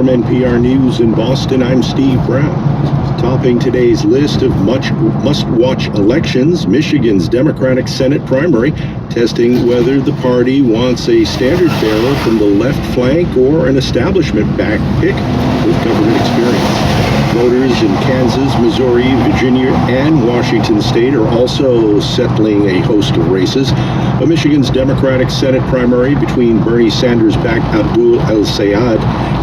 from NPR News in Boston, I'm Steve Brown. Topping today's list of must-watch elections, Michigan's Democratic Senate primary, testing whether the party wants a standard bearer from the left flank or an establishment-backed pick with government experience. Voters in Kansas, Missouri, Virginia, and Washington state are also settling a host of races. But Michigan's Democratic Senate primary between Bernie Sanders-backed Abdul El-Sayed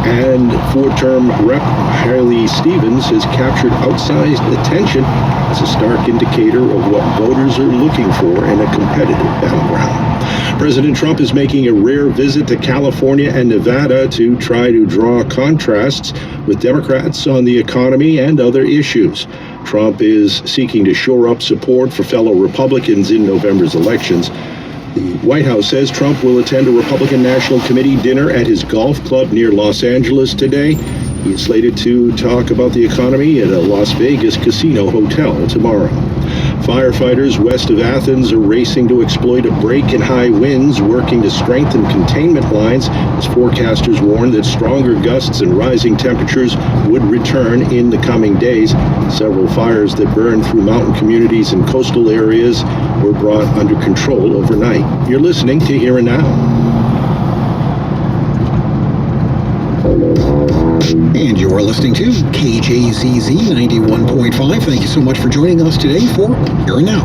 and four-term Rep. Haley Stevens has captured outsized attention as a stark indicator of what voters are looking for in a competitive battleground. President Trump is making a rare visit to California and Nevada to try to draw contrasts with Democrats on the economy and other issues. Trump is seeking to shore up support for fellow Republicans in November's elections. The White House says Trump will attend a Republican National Committee dinner at his golf club near Los Angeles today. He is slated to talk about the economy at a Las Vegas casino hotel tomorrow. Firefighters west of Athens are racing to exploit a break in high winds, working to strengthen containment lines as forecasters warn that stronger gusts and rising temperatures would return in the coming days. Several fires that burned through mountain communities and coastal areas were brought under control overnight. You're listening to Here and Now. And you're listening to KJZZ 91.5. Thank you so much for joining us today for Here and Now.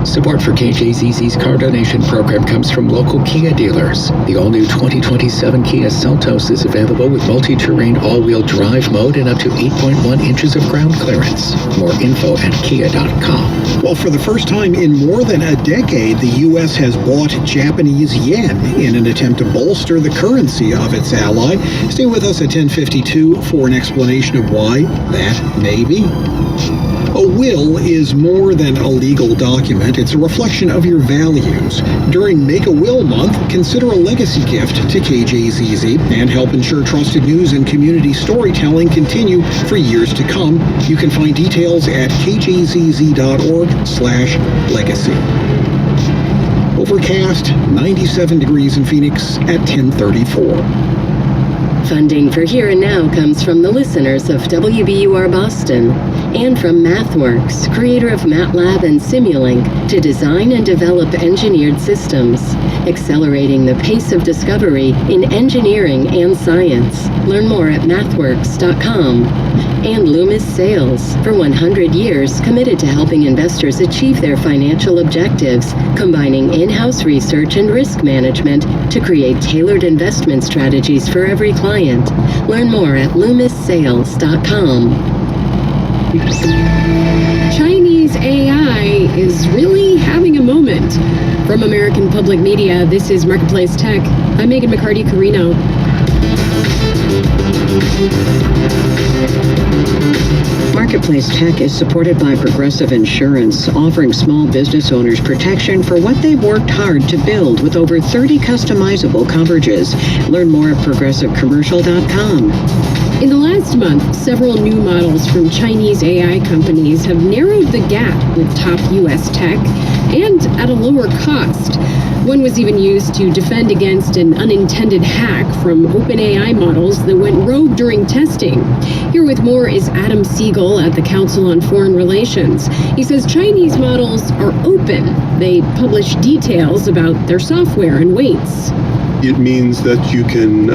Support for KJZZ's car donation program comes from local Kia dealers. The all-new 2027 Kia Seltos is available with multi-terrain all-wheel drive mode and up to 8.1 inches of ground clearance. More info at kia.com. Well, for the first time in more than a decade, the U.S. has bought Japanese yen in an attempt to bolster the currency of its ally. Stay with us at 10:52 for an explanation of why that may be. A will is more than a legal document. It's a reflection of your values. During Make a Will Month, consider a legacy gift to KJZZ and help ensure trusted news and community storytelling continue for years to come. You can find details at kjzz.org/legacy. Overcast, 97 degrees in Phoenix at 10:34. Funding for Here and Now comes from the listeners of WBUR Boston and from MathWorks, creator of MATLAB and Simulink, to design and develop engineered systems, accelerating the pace of discovery in engineering and science. Learn more at mathworks.com. And Loomis Sales, for 100 years committed to helping investors achieve their financial objectives, combining in-house research and risk management to create tailored investment strategies for every client. Learn more at loomissales.com. Chinese AI is really having a moment. From American Public Media, this is Marketplace Tech. I'm Megan McCarty-Carino. Marketplace Tech is supported by Progressive Insurance, offering small business owners protection for what they've worked hard to build with over 30 customizable coverages. Learn more at progressivecommercial.com. In the last month, several new models from Chinese AI companies have narrowed the gap with top U.S. tech and at a lower cost. One was even used to defend against an unintended hack from OpenAI models that went rogue during testing. Here with more is Adam Siegel at the Council on Foreign Relations. He says Chinese models are open. They publish details about their software and weights. It means that you can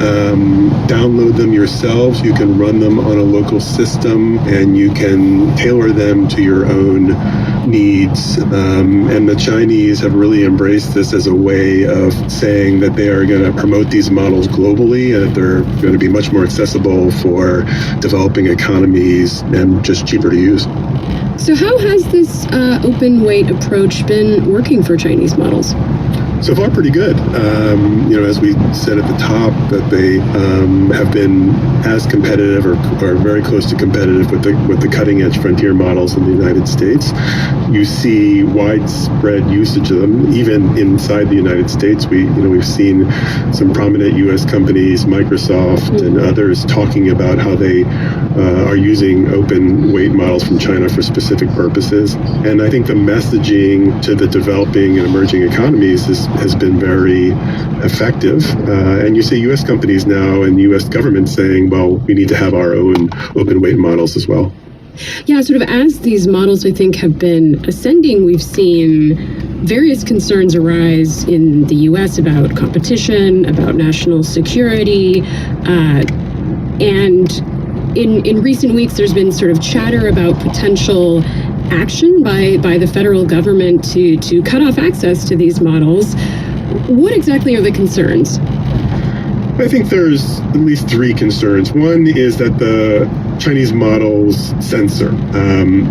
download them yourselves, you can run them on a local system, and you can tailor them to your own needs. And the Chinese have really embraced this as a way of saying that they are going to promote these models globally, and that they're going to be much more accessible for developing economies and just cheaper to use. So how has this open weight approach been working for Chinese models? So far, pretty good. As we said at the top, that they have been as competitive or very close to competitive with the cutting edge frontier models in the United States. You see widespread usage of them, even inside the United States. We've seen some prominent U.S. companies, Microsoft and others, talking about how they are using open weight models from China for specific purposes. And I think the messaging to the developing and emerging economies is has been very effective. And you see U.S. companies now and the U.S. government saying, well, we need to have our own open weight models as well. Yeah, sort of as these models, I think, have been ascending, we've seen various concerns arise in the U.S. about competition, about national security, and in recent weeks, there's been sort of chatter about potential action by the federal government to cut off access to these models. What exactly are the concerns? I think there's at least three concerns. One is that the Chinese models censor.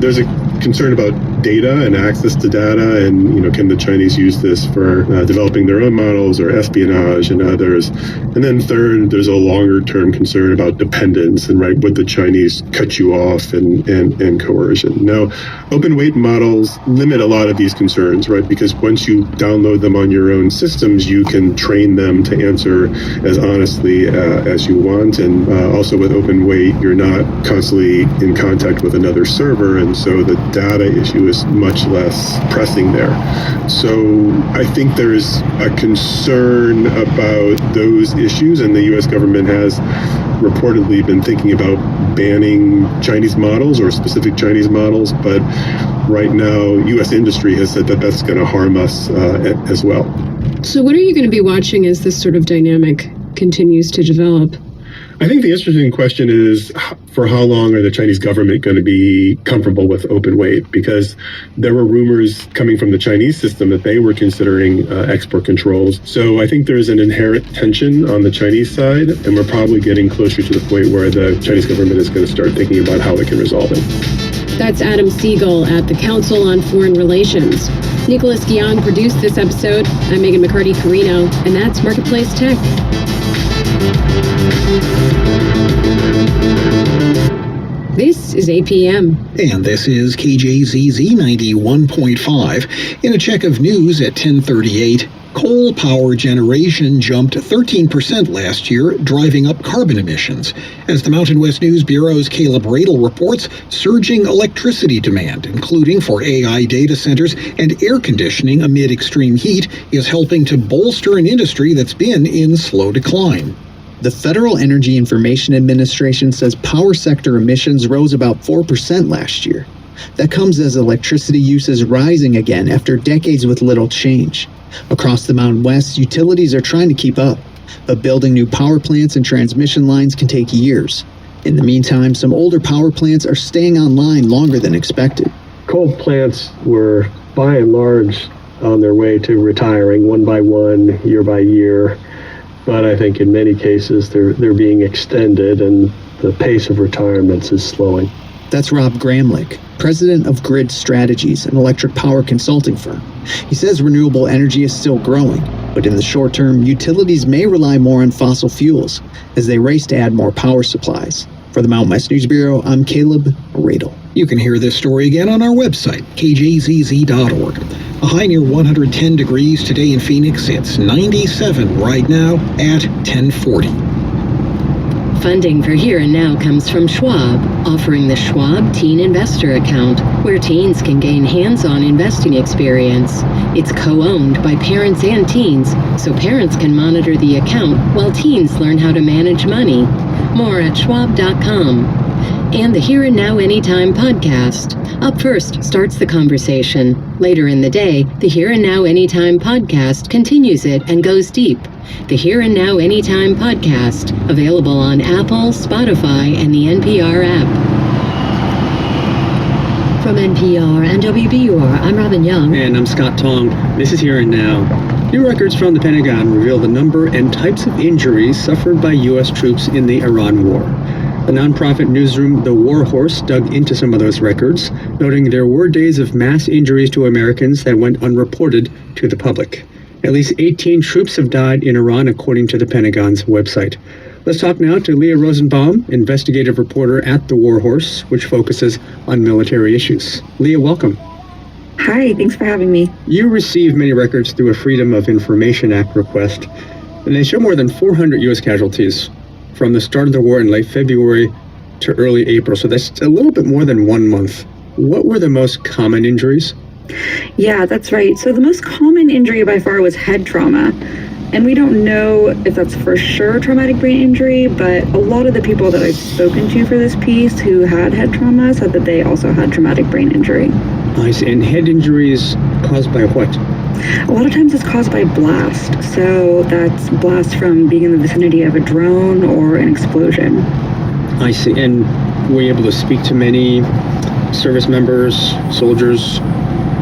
There's a concern about data and access to data, and can the Chinese use this for developing their own models or espionage and others? And then third, there's a longer-term concern about dependence and would the Chinese cut you off and coercion. Now, open weight models limit a lot of these concerns, right? Because once you download them on your own systems, you can train them to answer as honestly as you want. And also with open weight, you're not constantly in contact with another server, and so the data issue is much less pressing there. So I think there's a concern about those issues, and the U.S. government has reportedly been thinking about banning Chinese models or specific Chinese models, but right now U.S. industry has said that that's going to harm us as well. So what are you going to be watching as this sort of dynamic continues to develop? I think the interesting question is, for how long are the Chinese government going to be comfortable with open weight? Because there were rumors coming from the Chinese system that they were considering export controls. So I think there's an inherent tension on the Chinese side, and we're probably getting closer to the point where the Chinese government is going to start thinking about how it can resolve it. That's Adam Siegel at the Council on Foreign Relations. Nicholas Guion produced this episode. I'm Megan McCarty-Carino, and that's Marketplace Tech. This is APM. And this is KJZZ 91.5. In a check of news at 10:38, coal power generation jumped 13% last year, driving up carbon emissions. As the Mountain West News Bureau's Caleb Radel reports, surging electricity demand, including for AI data centers and air conditioning amid extreme heat, is helping to bolster an industry that's been in slow decline. The Federal Energy Information Administration says power sector emissions rose about 4% last year. That comes as electricity use is rising again after decades with little change. Across the Mountain West, utilities are trying to keep up, but building new power plants and transmission lines can take years. In the meantime, some older power plants are staying online longer than expected. Coal plants were, by and large, on their way to retiring one by one, year by year. But I think in many cases they're being extended, and the pace of retirements is slowing. That's Rob Gramlich, president of Grid Strategies, an electric power consulting firm. He says renewable energy is still growing, but in the short term, utilities may rely more on fossil fuels as they race to add more power supplies. For the Mountain West News Bureau, I'm Caleb Radel. You can hear this story again on our website, kjzz.org. A high near 110 degrees today in Phoenix. It's 97 right now at 10:40. Funding for Here and Now comes from Schwab, offering the Schwab Teen Investor Account, where teens can gain hands-on investing experience. It's co-owned by parents and teens, so parents can monitor the account while teens learn how to manage money. More at schwab.com. And the Here and Now Anytime podcast. Up first starts the conversation. Later in the day, the Here and Now Anytime podcast continues it and goes deep. The Here and Now Anytime podcast, available on Apple, Spotify, and the NPR app. From NPR and WBUR, I'm Robin Young. And I'm Scott Tong. This is Here and Now. New records from the Pentagon reveal the number and types of injuries suffered by U.S. troops in the Iran war. The nonprofit newsroom The War Horse dug into some of those records, noting there were days of mass injuries to Americans that went unreported to the public. At least 18 troops have died in Iran, according to the Pentagon's website. Let's talk now to Leah Rosenbaum, investigative reporter at The War Horse, which focuses on military issues. Leah, welcome. Hi, thanks for having me. You received many records through a Freedom of Information Act request, and they show more than 400 U.S. casualties from the start of the war in late February to early April. So that's a little bit more than 1 month. What were the most common injuries? Yeah, that's right. So the most common injury by far was head trauma. And we don't know if that's for sure traumatic brain injury, but a lot of the people that I've spoken to for this piece who had head trauma said that they also had traumatic brain injury. I see. And head injuries caused by what? A lot of times it's caused by blast. So that's blast from being in the vicinity of a drone or an explosion. I see. And were you able to speak to many service members, soldiers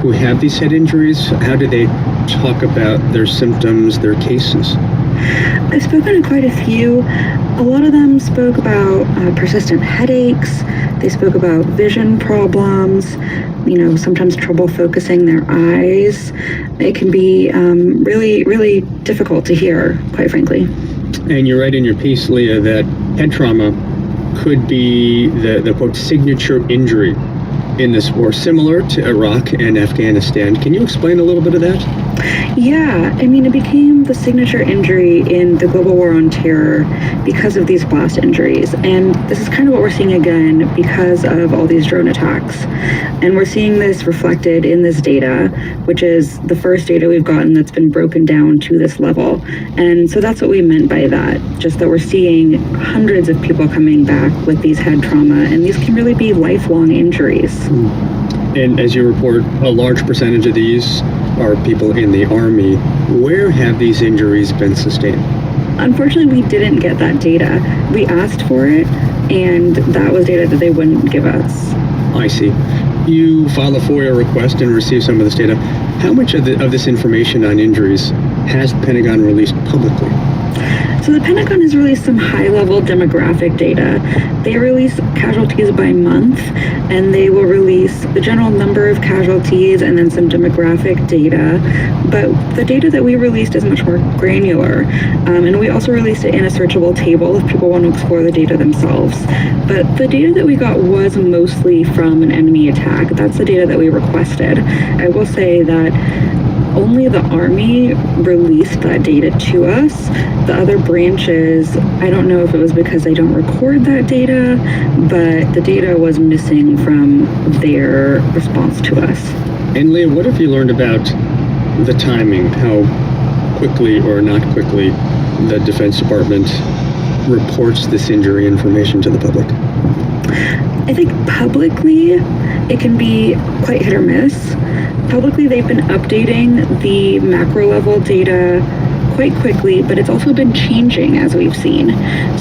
who have these head injuries? How do they talk about their symptoms, their cases? I've spoken to quite a few. A lot of them spoke about persistent headaches. They spoke about vision problems, sometimes trouble focusing their eyes. It can be really, really difficult to hear, quite frankly. And you write in your piece, Leah, that head trauma could be the quote, signature injury in this war, similar to Iraq and Afghanistan. Can you explain a little bit of that? Yeah, it became the signature injury in the global war on terror because of these blast injuries. And this is kind of what we're seeing again because of all these drone attacks. And we're seeing this reflected in this data, which is the first data we've gotten that's been broken down to this level. And so that's what we meant by that, just that we're seeing hundreds of people coming back with these head trauma, and these can really be lifelong injuries. And as you report, a large percentage of these are people in the Army. Where have these injuries been sustained? Unfortunately, we didn't get that data. We asked for it, and that was data that they wouldn't give us. I see. You filed a FOIA request and received some of this data. How much of this information on injuries has the Pentagon released publicly? So the Pentagon has released some high-level demographic data. They release casualties by month, and they will release the general number of casualties and then some demographic data. But the data that we released is much more granular. And we also released it in a searchable table if people want to explore the data themselves. But the data that we got was mostly from an enemy attack. That's the data that we requested. I will say that only the Army released that data to us. The other branches, I don't know if it was because they don't record that data, but the data was missing from their response to us. And Leah, what have you learned about the timing, how quickly or not quickly the Defense Department reports this injury information to the public? I think publicly it can be quite hit or miss. Publicly, they've been updating the macro level data quite quickly, but it's also been changing as we've seen.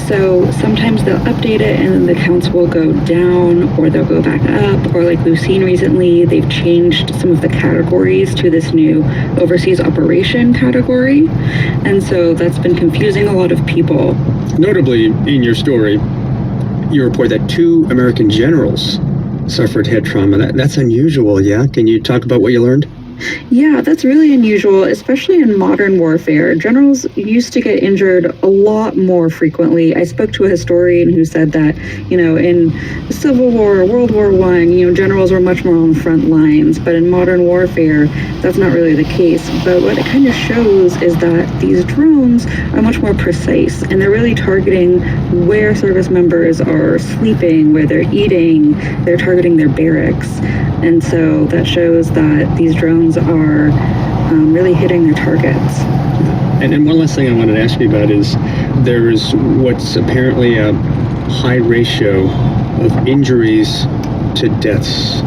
So sometimes they'll update it and then the counts will go down or they'll go back up, or like we've seen recently, they've changed some of the categories to this new overseas operation category. And so that's been confusing a lot of people. Notably, in your story, you report that 2 American generals suffered head trauma. That's unusual, yeah? Can you talk about what you learned? Yeah, that's really unusual, especially in modern warfare. Generals used to get injured a lot more frequently. I spoke to a historian who said that, in the Civil War, World War I, generals were much more on the front lines. But in modern warfare, that's not really the case. But what it kind of shows is that these drones are much more precise, and they're really targeting where service members are sleeping, where they're eating. They're targeting their barracks. And so that shows that these drones are really hitting their targets. And one last thing I wanted to ask you about is there's what's apparently a high ratio of injuries to deaths.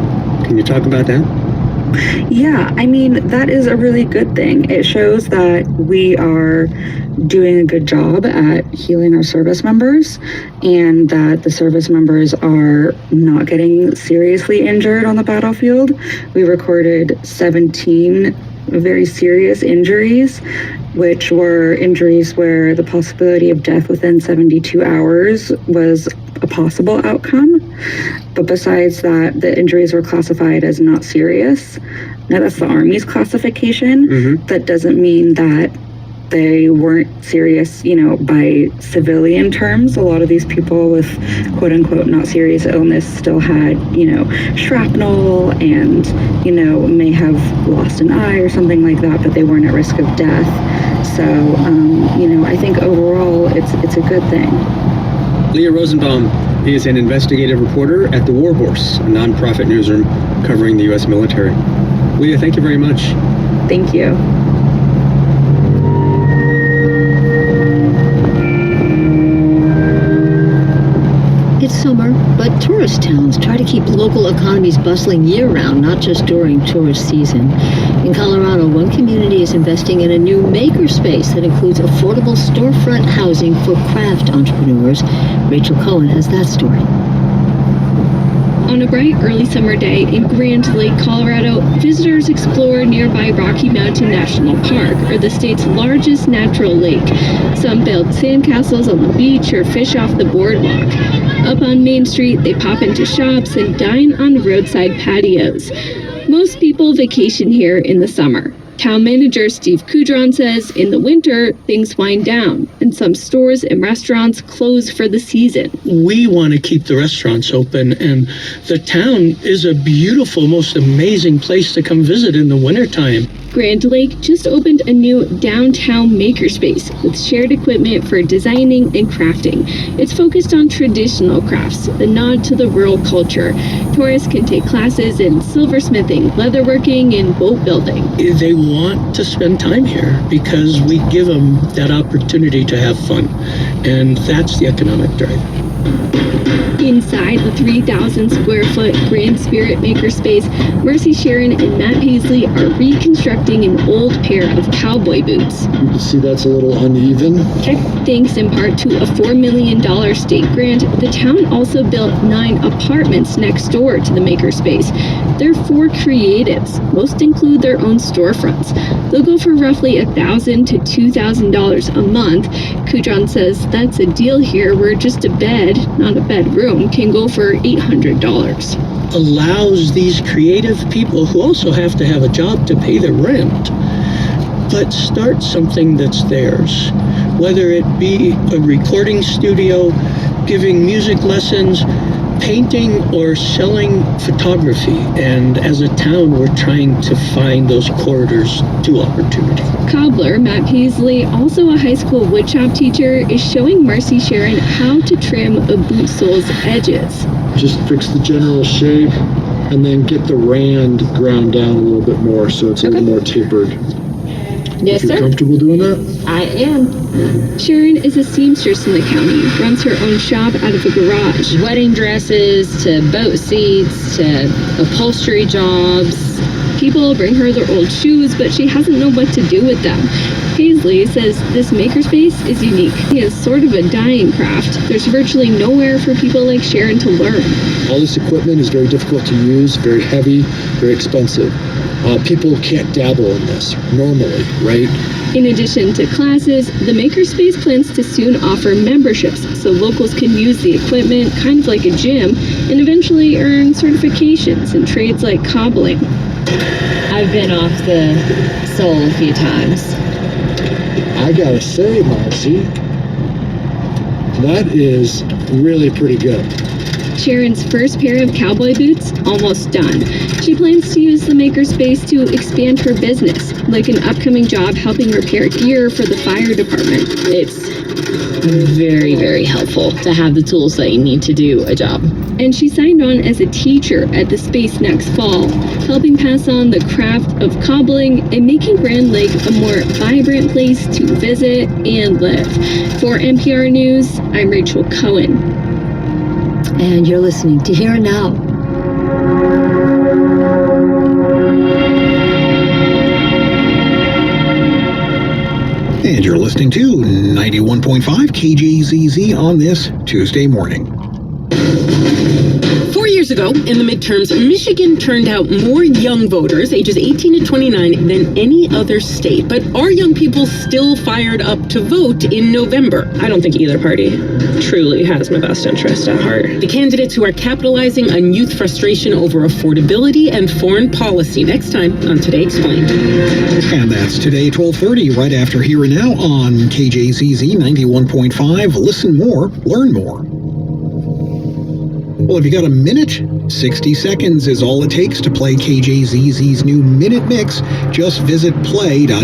Can you talk about that? Yeah, that is a really good thing. It shows that we are doing a good job at healing our service members and that the service members are not getting seriously injured on the battlefield. We recorded 17 very serious injuries, which were injuries where the possibility of death within 72 hours was a possible outcome. But besides that, the injuries were classified as not serious. Now, that's the Army's classification. Mm-hmm. That doesn't mean that they weren't serious, by civilian terms. A lot of these people with quote unquote not serious illness still had, shrapnel and, may have lost an eye or something like that, but they weren't at risk of death. So, I think overall it's a good thing. Leah Rosenbaum is an investigative reporter at The War Horse, a nonprofit newsroom covering the U.S. military. Leah, thank you very much. Thank you. It's summer, but tourist towns try to keep local economies bustling year-round, not just during tourist season. In Colorado, one community is investing in a new makerspace that includes affordable storefront housing for craft entrepreneurs. Rachel Cohen has that story. On a bright early summer day in Grand Lake, Colorado, visitors explore nearby Rocky Mountain National Park, or the state's largest natural lake. Some build sandcastles on the beach or fish off the boardwalk. Up on Main Street, they pop into shops and dine on roadside patios. Most people vacation here in the summer. Town manager Steve Kudron says in the winter, things wind down, and some stores and restaurants close for the season. We want to keep the restaurants open, and the town is a beautiful, most amazing place to come visit in the wintertime. Grand Lake just opened a new downtown makerspace with shared equipment for designing and crafting. It's focused on traditional crafts, a nod to the rural culture. Tourists can take classes in silversmithing, leatherworking, and boat building. They want to spend time here because we give them that opportunity to have fun, and that's the economic drive. Inside the 3,000 square foot Grand Spirit Makerspace, Mercy Sharon and Matt Paisley are reconstructing an old pair of cowboy boots. You can see that's a little uneven. Thanks in part to a $4 million state grant, the town also built 9 apartments next door to the makerspace. They're for creatives. Most include their own storefronts. They'll go for roughly $1,000 to $2,000 a month. Kudron says that's a deal here where just a bed, not a bedroom, can go for $800. Allows these creative people who also have to have a job to pay their rent, but start something that's theirs. Whether it be a recording studio, giving music lessons, painting, or selling photography. And as a town, we're trying to find those corridors to opportunity. Cobbler Matt Paisley, also a high school woodshop teacher, is showing Mercy Sharon how to trim a boot sole's edges. Just fix the general shape and then get the rand ground down a little bit more so it's a little more tapered. Yes, If you're sir. comfortable doing that? I am. Sharon is a seamstress in the county, runs her own shop out of a garage. Wedding dresses to boat seats to upholstery jobs. People bring her their old shoes, but she hasn't known what to do with them. Paisley says this makerspace is unique. It is sort of a dying craft. There's virtually nowhere for people like Sharon to learn. All this equipment is very difficult to use, very heavy, very expensive. People can't dabble in this normally, right? In addition to classes, the makerspace plans to soon offer memberships so locals can use the equipment kind of like a gym and eventually earn certifications in trades like cobbling. I've been off the sole a few times. I gotta say, Marcy, that is really pretty good. Sharon's first pair of cowboy boots almost done. She plans to use the makerspace to expand her business, like an upcoming job helping repair gear for the fire department. It's very, very helpful to have the tools that you need to do a job. And she signed on as a teacher at the space next fall, helping pass on the craft of cobbling and making Grand Lake a more vibrant place to visit and live. For NPR News, I'm Rachel Cohen. And you're listening to Here and Now. And you're listening to 91.5 KJZZ on this Tuesday morning. 4 years ago, in the midterms, Michigan turned out more young voters, ages 18 to 29, than any other state. But are young people still fired up to vote in November? I don't think either party truly has my best interest at heart. The candidates who are capitalizing on youth frustration over affordability and foreign policy. Next time on Today Explained. And that's today, 12:30, right after Here and Now on KJZZ 91.5. Listen more, learn more. Well, if you got a minute, 60 seconds is all it takes to play KJZZ's new Minute Mix. Just visit play.kjzz.org.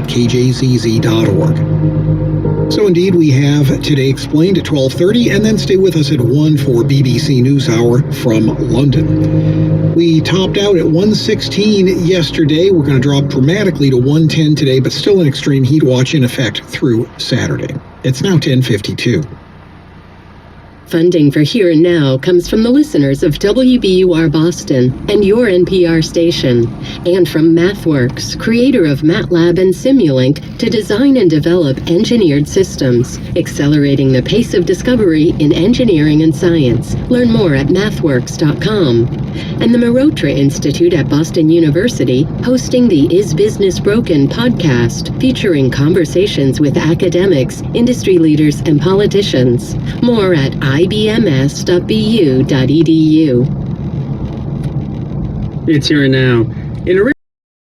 So indeed, we have Today Explained at 12:30, and then stay with us at 1 for BBC NewsHour from London. We We topped out at 116 yesterday. We're going to drop dramatically to 110 today, but still an extreme heat watch in effect through Saturday. It's now 10:52. Funding for Here and Now comes from the listeners of WBUR Boston and your NPR station, and from MathWorks, creator of MATLAB and Simulink, to design and develop engineered systems, accelerating the pace of discovery in engineering and science. Learn more at mathworks.com. And the Marotra Institute at Boston University, hosting the Is Business Broken podcast, featuring conversations with academics, industry leaders, and politicians. More at ibms.bu.edu. It's Here and Now. In a